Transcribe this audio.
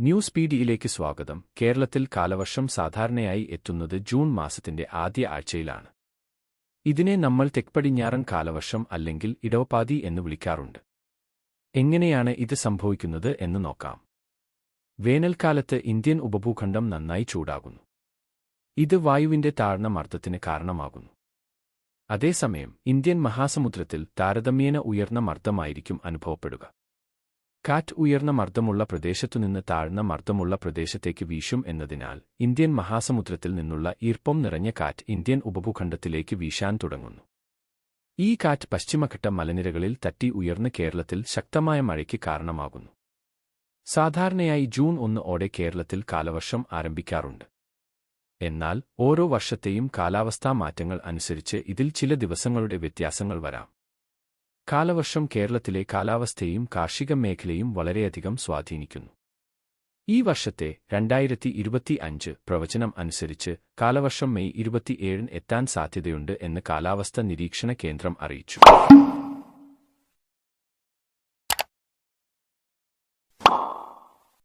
News പീഡിയയിലേക്ക് സ്വാഗതം. കേരളത്തിൽ കാലവർഷം സാധാരണയായി എത്തുന്നത് ജൂൺ മാസത്തിന്റെ ആദ്യ ആഴ്ചയിലാണ്. ഇതിനെ നമ്മൾ തെക്പടിഞ്ഞാറൻ കാലവർഷം അല്ലെങ്കിൽ ഇടവപ്പാതി എന്ന് വിളിക്കാറുണ്ട്. എങ്ങനെയാണ് ഇത് സംഭവിക്കുന്നത് എന്ന് നോക്കാം. വേനൽക്കാലത്ത് ഇന്ത്യൻ ഉപഭൂഖണ്ഡം നന്നായി ചൂടാകുന്നു. ഇത് വായുവിന്റെ താഴ്ന്ന മർദ്ദത്തിന് കാരണമാകുന്നു. അതേസമയം ഇന്ത്യൻ മഹാസമുദ്രത്തിൽ താരതമ്യേന ഉയർന്ന മർദ്ദമായിരിക്കും അനുഭവപ്പെടുക. കാറ്റ് ഉയർന്ന മർദ്ദമുള്ള പ്രദേശത്തുനിന്ന് താഴ്ന്ന മർദ്ദമുള്ള പ്രദേശത്തേക്ക് വീശും എന്നതിനാൽ ഇന്ത്യൻ മഹാസമുദ്രത്തിൽ നിന്നുള്ള ഈർപ്പം നിറഞ്ഞ കാറ്റ് ഇന്ത്യൻ ഉപഭൂഖണ്ഡത്തിലേക്ക് വീശാൻ തുടങ്ങുന്നു. ഈ കാറ്റ് പശ്ചിമഘട്ട മലനിരകളിൽ തട്ടി ഉയർന്ന് കേരളത്തിൽ ശക്തമായ മഴയ്ക്ക് കാരണമാകുന്നു. സാധാരണയായി ജൂൺ 1 ഓടെ കേരളത്തിൽ കാലവർഷം ആരംഭിക്കാറുണ്ട്. എന്നാൽ ഓരോ വർഷത്തെയും കാലാവസ്ഥാ മാറ്റങ്ങൾ അനുസരിച്ച് ഇതിൽ ചില ദിവസങ്ങളുടെ വ്യത്യാസങ്ങൾ വരാം. കാലവർഷം കേരളത്തിലെ കാലാവസ്ഥയെയും കാർഷിക മേഖലയും വളരെയധികം സ്വാധീനിക്കുന്നു. ഈ വർഷത്തെ 2025 പ്രവചനം അനുസരിച്ച് കാലവർഷം മെയ് 27 എത്താൻ സാധ്യതയുണ്ട് എന്ന് കാലാവസ്ഥാ നിരീക്ഷണ കേന്ദ്രം അറിയിച്ചു.